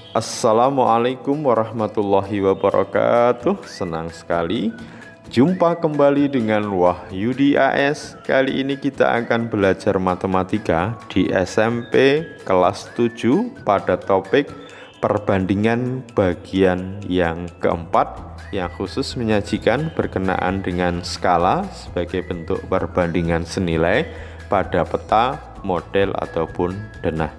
Assalamualaikum warahmatullahi wabarakatuh. Senang sekali jumpa kembali dengan Wahyudi AS. Kali ini kita akan belajar matematika di SMP kelas 7 pada topik perbandingan bagian yang keempat, yang khusus menyajikan berkenaan dengan skala sebagai bentuk perbandingan senilai pada peta, model ataupun denah.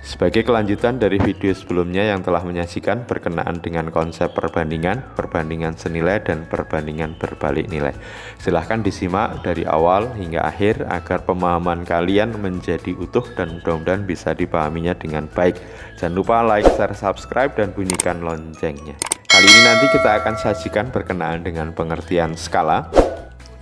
Sebagai kelanjutan dari video sebelumnya yang telah menyajikan berkenaan dengan konsep perbandingan senilai dan perbandingan berbalik nilai. Silahkan disimak dari awal hingga akhir agar pemahaman kalian menjadi utuh dan mudah-mudahan bisa dipahaminya dengan baik. Jangan lupa like, share, subscribe, dan bunyikan loncengnya. Kali ini nanti kita akan sajikan berkenaan dengan pengertian skala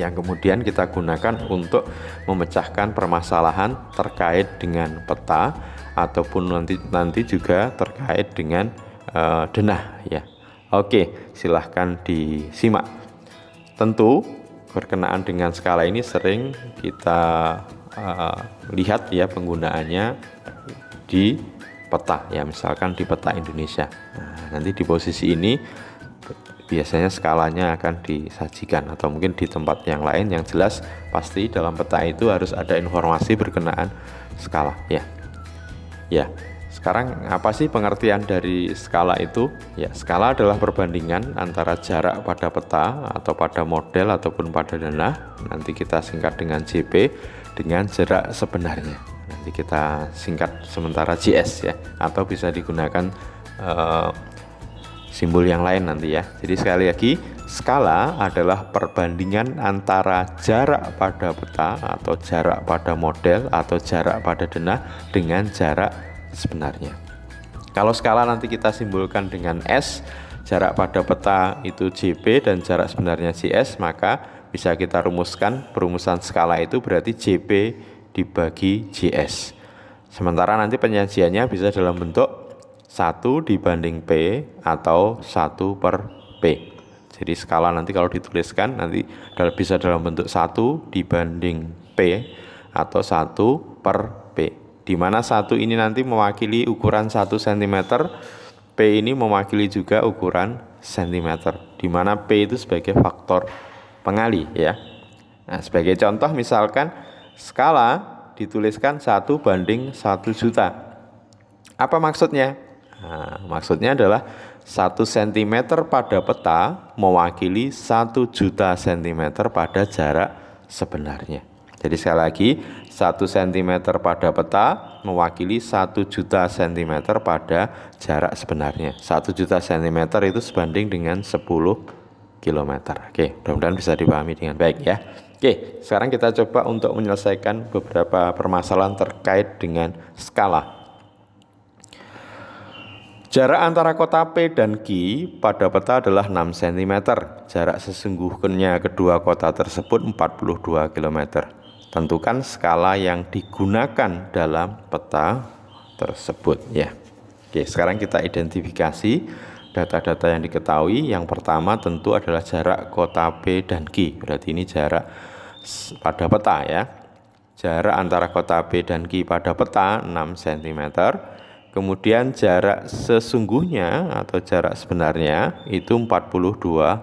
yang kemudian kita gunakan untuk memecahkan permasalahan terkait dengan peta ataupun nanti juga terkait dengan denah ya. Oke, silahkan disimak. Tentu berkenaan dengan skala ini sering kita lihat ya penggunaannya di peta ya, misalkan di peta Indonesia. Nah, nanti di posisi ini biasanya skalanya akan disajikan atau mungkin di tempat yang lain. Yang jelas pasti dalam peta itu harus ada informasi berkenaan skala ya. Ya, sekarang apa sih pengertian dari skala itu? Ya, skala adalah perbandingan antara jarak pada peta atau pada model ataupun pada denah. Nanti kita singkat dengan JP dengan jarak sebenarnya. Nanti kita singkat sementara JS ya, atau bisa digunakan simbol yang lain nanti ya. Jadi sekali lagi, skala adalah perbandingan antara jarak pada peta atau jarak pada model atau jarak pada denah dengan jarak sebenarnya. Kalau skala nanti kita simbolkan dengan S, jarak pada peta itu JP dan jarak sebenarnya JS, maka bisa kita rumuskan perumusan skala itu berarti JP dibagi JS. Sementara nanti penyajiannya bisa dalam bentuk 1 dibanding P atau 1 per P. Jadi skala nanti kalau dituliskan nanti bisa dalam bentuk 1 dibanding P atau 1 per P, di mana 1 ini nanti mewakili ukuran 1 cm, P ini mewakili juga ukuran cm, di mana P itu sebagai faktor pengali ya. Nah, sebagai contoh misalkan skala dituliskan 1 banding 1 juta. Apa maksudnya? Nah, maksudnya adalah 1 cm pada peta mewakili 1 juta cm pada jarak sebenarnya. Jadi sekali lagi, 1 cm pada peta mewakili 1 juta cm pada jarak sebenarnya. 1 juta cm itu sebanding dengan 10 km. Oke, mudah-mudahan bisa dipahami dengan baik ya. Oke, sekarang kita coba untuk menyelesaikan beberapa permasalahan terkait dengan skala. Jarak antara kota P dan Q pada peta adalah 6 cm. Jarak sesungguhnya kedua kota tersebut 42 km. Tentukan skala yang digunakan dalam peta tersebut ya. Oke, sekarang kita identifikasi data-data yang diketahui. Yang pertama tentu adalah jarak kota P dan Q. Berarti ini jarak pada peta ya. Jarak antara kota P dan Q pada peta 6 cm. Kemudian jarak sesungguhnya atau jarak sebenarnya itu 42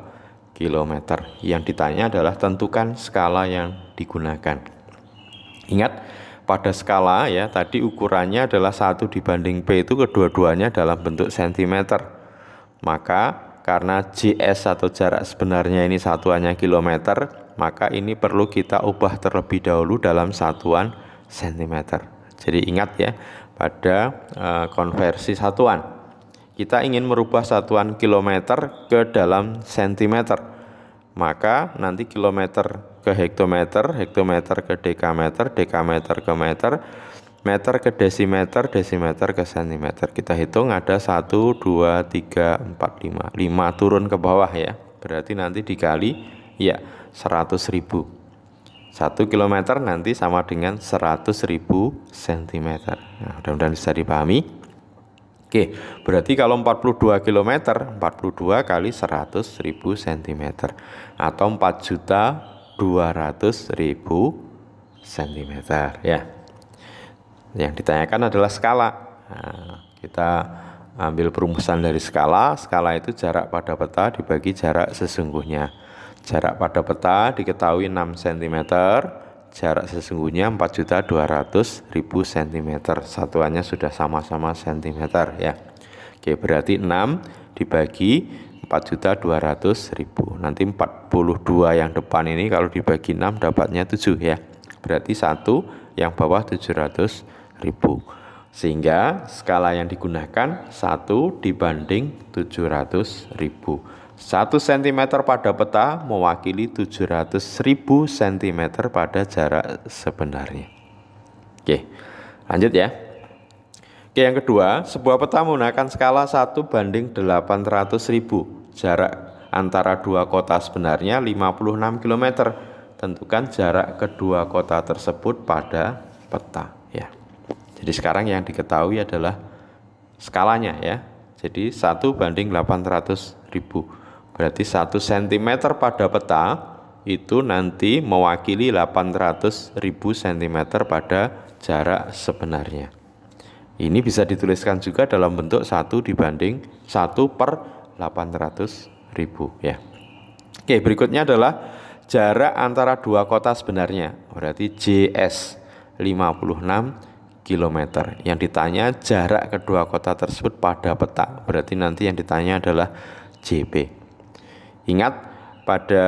km. Yang ditanya adalah tentukan skala yang digunakan. Ingat, pada skala ya tadi ukurannya adalah 1 dibanding P, itu kedua-duanya dalam bentuk cm. Maka karena JS atau jarak sebenarnya ini satuannya kilometer, maka ini perlu kita ubah terlebih dahulu dalam satuan cm. Jadi ingat ya, pada konversi satuan kita ingin merubah satuan kilometer ke dalam sentimeter, maka nanti kilometer ke hektometer, hektometer ke dekameter, dekameter ke meter, meter ke desimeter, desimeter ke sentimeter. Kita hitung ada 1, 2, 3, 4, 5 turun ke bawah ya, berarti nanti dikali ya 100.000. 1 km nanti sama dengan 100.000 cm. Nah, mudah-mudahan bisa dipahami. Oke, berarti kalau 42 km, 42 kali 100.000 cm atau 4.200.000 cm ya. Yang ditanyakan adalah skala. Nah, kita ambil perumusan dari skala. Skala itu jarak pada peta dibagi jarak sesungguhnya. Jarak pada peta diketahui 6 cm, jarak sesungguhnya 4.200.000 cm. Satuannya sudah sama-sama cm ya. Oke, berarti 6 dibagi 4.200.000. Nanti 42 yang depan ini kalau dibagi 6 dapatnya 7 ya. Berarti 1 yang bawah 700.000. Sehingga skala yang digunakan 1 dibanding 700.000. 1 cm pada peta mewakili 700.000 cm pada jarak sebenarnya. Oke, lanjut ya. Oke, yang kedua, sebuah peta menggunakan skala 1 banding 800.000. Jarak antara dua kota sebenarnya 56 km. Tentukan jarak kedua kota tersebut pada peta ya. Jadi sekarang yang diketahui adalah skalanya ya. Jadi 1 banding 800.000. Berarti 1 cm pada peta itu nanti mewakili 800.000 cm pada jarak sebenarnya. Ini bisa dituliskan juga dalam bentuk 1 dibanding 1 per 800.000 ya. Oke, berikutnya adalah jarak antara dua kota sebenarnya. Berarti JS 56 km. Yang ditanya jarak kedua kota tersebut pada peta. Berarti nanti yang ditanya adalah JP. Ingat pada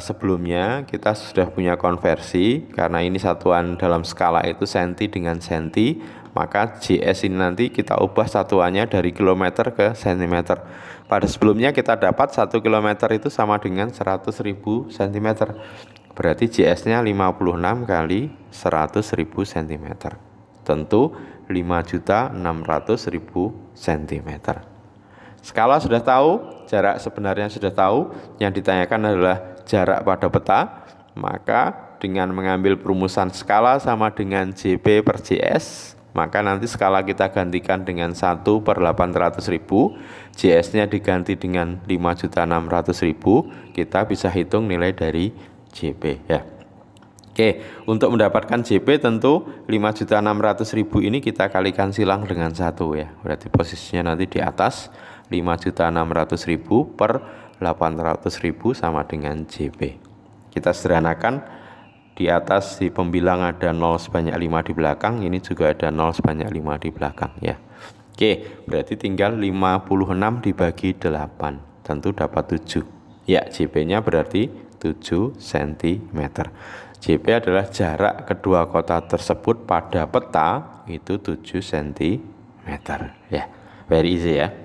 sebelumnya kita sudah punya konversi, karena ini satuan dalam skala itu senti dengan senti, maka JS ini nanti kita ubah satuannya dari kilometer ke sentimeter. Pada sebelumnya kita dapat 1 kilometer itu sama dengan 100.000 cm. Berarti JS-nya 56 kali 100.000 cm. Tentu 5.600.000 cm. Skala sudah tahu, jarak sebenarnya sudah tahu, yang ditanyakan adalah jarak pada peta. Maka dengan mengambil perumusan skala sama dengan JP per JS, maka nanti skala kita gantikan dengan 1 per 800.000, JS-nya diganti dengan 5.600.000, kita bisa hitung nilai dari JP ya. Oke, untuk mendapatkan JP tentu 5.600.000 ini kita kalikan silang dengan 1 ya. Berarti posisinya nanti di atas 5.600.000 per 800.000 sama dengan JP. Kita sederhanakan, di atas di pembilang ada 0 sebanyak 5 di belakang, ini juga ada 0 sebanyak 5 di belakang ya. Oke, berarti tinggal 56 dibagi 8, tentu dapat 7. Ya, JP-nya berarti 7 cm. JP adalah jarak kedua kota tersebut pada peta itu 7 cm ya. Very easy ya.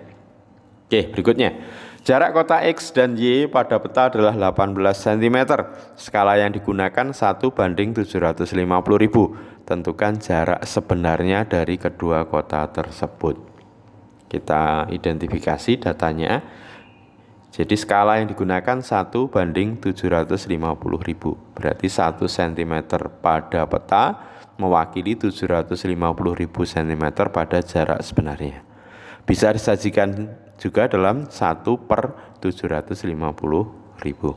Oke, berikutnya. Jarak kota X dan Y pada peta adalah 18 cm. Skala yang digunakan 1 banding 750.000. Tentukan jarak sebenarnya dari kedua kota tersebut. Kita identifikasi datanya. Jadi skala yang digunakan 1 banding 750.000. Berarti 1 cm pada peta mewakili 750.000 cm pada jarak sebenarnya. Bisa disajikan juga dalam 1 per 750.000.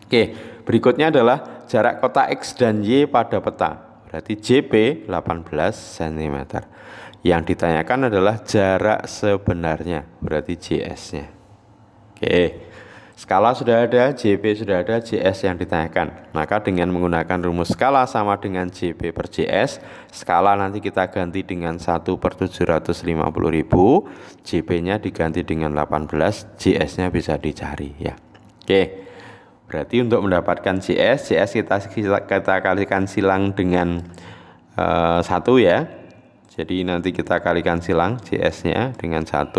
Oke, berikutnya adalah jarak kota X dan Y pada peta. Berarti JP 18 cm. Yang ditanyakan adalah jarak sebenarnya, berarti JS-nya. Oke, skala sudah ada, JP sudah ada, JS yang ditanyakan. Maka dengan menggunakan rumus skala sama dengan JP per JS, skala nanti kita ganti dengan 1 per 750.000, JP-nya diganti dengan 18, JS-nya bisa dicari ya. Oke, berarti untuk mendapatkan JS kita kalikan silang dengan 1 ya. Jadi nanti kita kalikan silang JS-nya dengan 1,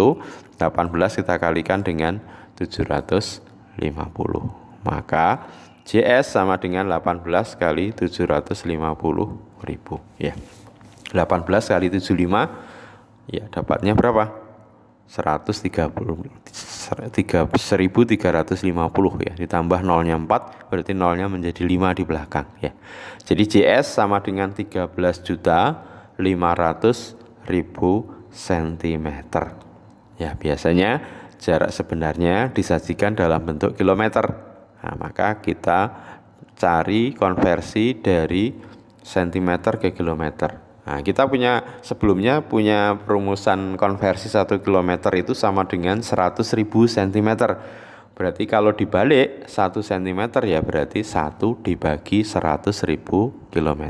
18 kita kalikan dengan 750. Maka JS sama dengan 18 kali 750.000 ya. 18 kali 75 ya dapatnya berapa? 1.350 ya. Ditambah nolnya 4, berarti nolnya menjadi 5 di belakang ya. Jadi JS sama dengan 13.500.000 cm. Ya, biasanya jarak sebenarnya disajikan dalam bentuk kilometer. Nah, maka kita cari konversi dari cm ke kilometer. Nah, kita sebelumnya punya perumusan konversi 1 km itu sama dengan 100.000 cm. Berarti kalau dibalik 1 cm ya berarti 1 dibagi 100.000 km.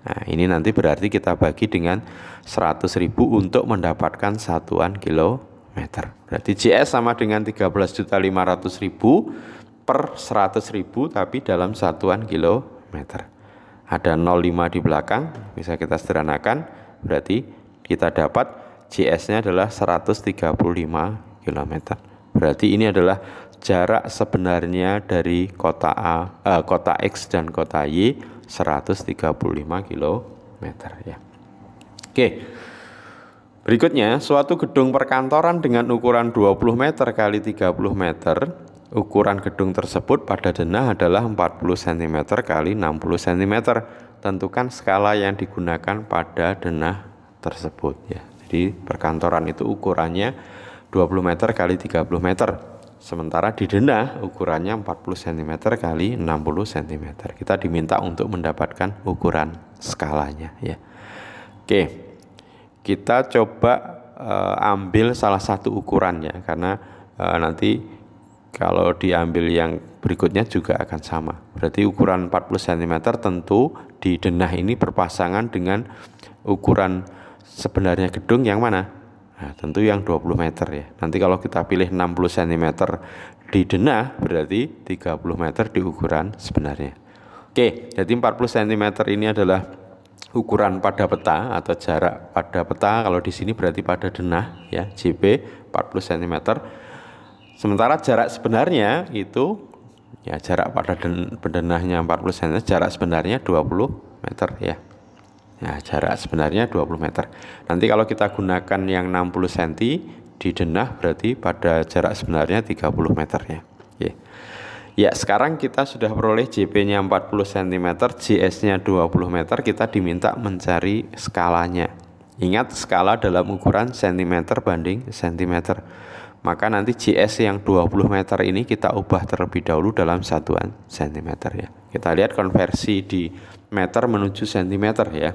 Nah, ini nanti berarti kita bagi dengan 100.000 untuk mendapatkan satuan kilometer. Berarti JS sama dengan 13.500.000 per 100.000 tapi dalam satuan kilometer. Ada 0,5 di belakang, bisa kita sederhanakan, berarti kita dapat JS-nya adalah 135 km. Berarti ini adalah jarak sebenarnya dari kota kota X dan kota Y 135 km ya. Oke. Berikutnya, suatu gedung perkantoran dengan ukuran 20 meter kali 30 meter. Ukuran gedung tersebut pada denah adalah 40 cm kali 60 cm. Tentukan skala yang digunakan pada denah tersebut ya. Jadi perkantoran itu ukurannya 20 meter kali 30 meter. Sementara di denah ukurannya 40 cm kali 60 cm. Kita diminta untuk mendapatkan ukuran skalanya ya. Oke. Kita coba ambil salah satu ukurannya karena nanti kalau diambil yang berikutnya juga akan sama. Berarti ukuran 40 cm tentu di denah ini berpasangan dengan ukuran sebenarnya gedung yang mana? Nah, tentu yang 20 meter ya. Nanti kalau kita pilih 60 cm di denah berarti 30 meter di ukuran sebenarnya. Oke, jadi 40 cm ini adalah ukuran pada peta atau jarak pada peta. Kalau di sini berarti pada denah ya, JP 40 cm. Sementara jarak sebenarnya itu ya jarak pada denahnya 40 cm, jarak sebenarnya 20 meter ya. Nah, jarak sebenarnya 20 meter. Nanti kalau kita gunakan yang 60 cm di denah berarti pada jarak sebenarnya 30 meter ya. Oke. Ya, sekarang kita sudah peroleh JP-nya 40 cm, JS-nya 20 meter, kita diminta mencari skalanya. Ingat skala dalam ukuran cm banding cm. Maka nanti JS yang 20 meter ini kita ubah terlebih dahulu dalam satuan cm ya. Kita lihat konversi di meter menuju cm ya.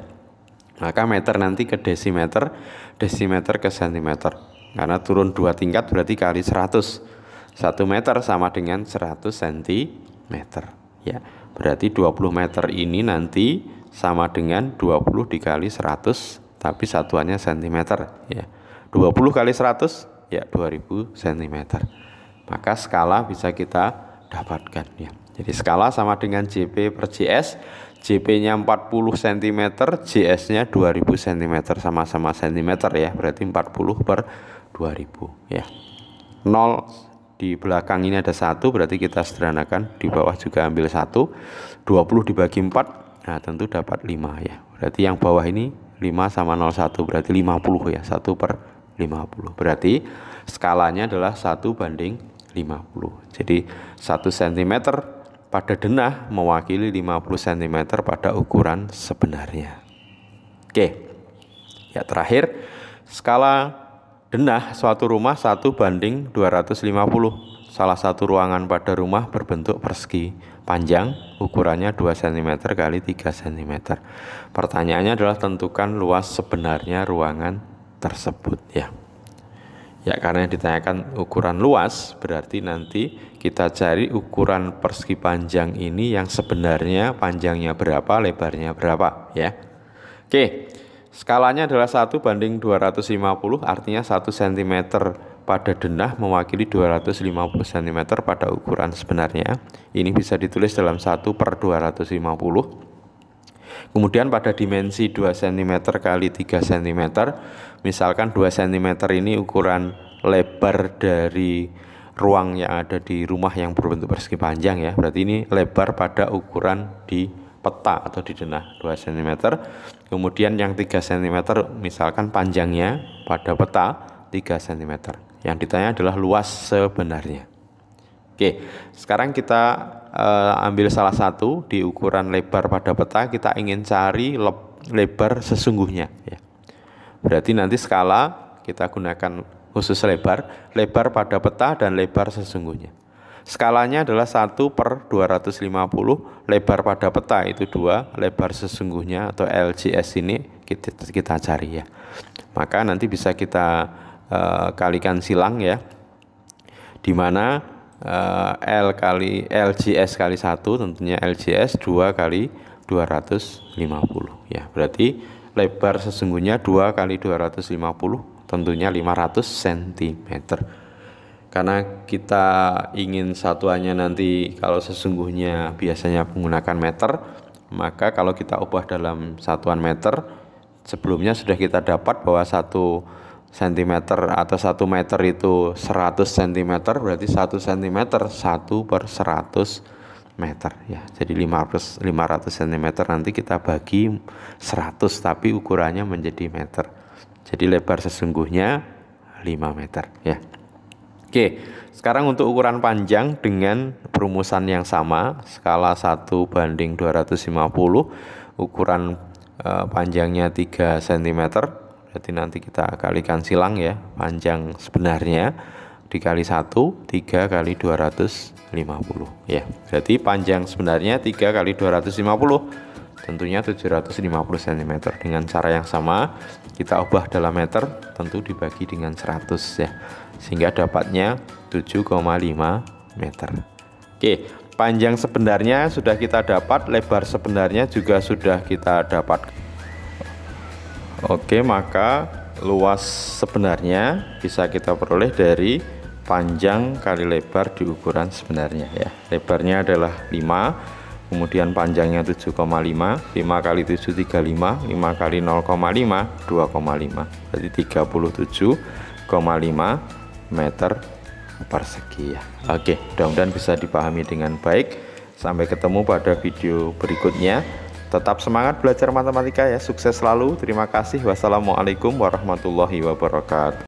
Maka meter nanti ke desimeter, desimeter ke centimeter. Karena turun 2 tingkat berarti kali 100. 1 meter sama dengan 100 cm. Ya, berarti 20 meter ini nanti sama dengan 20 dikali 100, tapi satuannya cm ya. 20 kali 100 ya 2000 cm. Maka skala bisa kita dapatkan ya. Jadi skala sama dengan JP per JS. JP-nya 40 cm, JS-nya 2000 cm, sama-sama cm ya, berarti 40 per 2000 ya. 0 di belakang ini ada 1, berarti kita sederhanakan, di bawah juga ambil 1. 20 dibagi 4, nah tentu dapat 5 ya. Berarti yang bawah ini 5 sama 01, berarti 50 ya, 1 per 50. Berarti skalanya adalah 1 banding 50. Jadi 1 cm pada denah mewakili 50 cm pada ukuran sebenarnya. Oke. Ya, terakhir skala denah suatu rumah 1 banding 250. Salah satu ruangan pada rumah berbentuk persegi panjang, ukurannya 2 cm kali 3 cm. Pertanyaannya adalah tentukan luas sebenarnya ruangan tersebut ya. Ya, karena yang ditanyakan ukuran luas, berarti nanti kita cari ukuran persegi panjang ini yang sebenarnya panjangnya berapa, lebarnya berapa ya. Oke, skalanya adalah 1 banding 250, artinya 1 cm pada denah mewakili 250 cm pada ukuran sebenarnya. Ini bisa ditulis dalam 1 per 250. Kemudian pada dimensi 2 cm kali 3 cm, misalkan 2 cm ini ukuran lebar dari ruang yang ada di rumah yang berbentuk persegi panjang ya. Berarti ini lebar pada ukuran di peta atau di denah 2 cm. Kemudian yang 3 cm misalkan panjangnya pada peta 3 cm. Yang ditanya adalah luas sebenarnya. Oke, sekarang kita ambil salah satu di ukuran lebar pada peta, kita ingin cari lebar sesungguhnya ya. Berarti nanti skala kita gunakan khusus lebar pada peta dan lebar sesungguhnya. Skalanya adalah 1/250, lebar pada peta itu 2, lebar sesungguhnya atau LGS ini kita cari ya. Maka nanti bisa kita kalikan silang ya, dimana LGS kali 1 tentunya LGS 2 kali 250 ya, berarti lebar sesungguhnya 2 kali 250 tentunya 500 cm. Karena kita ingin satuannya nanti kalau sesungguhnya biasanya menggunakan meter, maka kalau kita ubah dalam satuan meter, sebelumnya sudah kita dapat bahwa 1 cm atau 1 meter itu 100 cm, berarti 1 cm 1/100 meter ya. Jadi 500 cm nanti kita bagi 100 tapi ukurannya menjadi meter. Jadi lebar sesungguhnya 5 meter ya. Oke, sekarang untuk ukuran panjang dengan perumusan yang sama, skala 1/250, ukuran panjangnya 3 cm, berarti nanti kita kalikan silang ya, panjang sebenarnya dikali 1, 3 kali 250 ya, berarti panjang sebenarnya 3 kali 250, tentunya 750 cm. Dengan cara yang sama kita ubah dalam meter, tentu dibagi dengan 100 ya, sehingga dapatnya 7,5 meter. Oke, panjang sebenarnya sudah kita dapat, lebar sebenarnya juga sudah kita dapat. Oke, maka luas sebenarnya bisa kita peroleh dari panjang kali lebar di ukuran sebenarnya ya. Lebarnya adalah 5, kemudian panjangnya 7,5, 5 kali 7 35, 5 kali 0,5 2,5, berarti 37,5 meter persegi ya. Oke, mudah-mudahan bisa dipahami dengan baik. Sampai ketemu pada video berikutnya. Tetap semangat belajar matematika ya, sukses selalu. Terima kasih. Wassalamualaikum warahmatullahi wabarakatuh.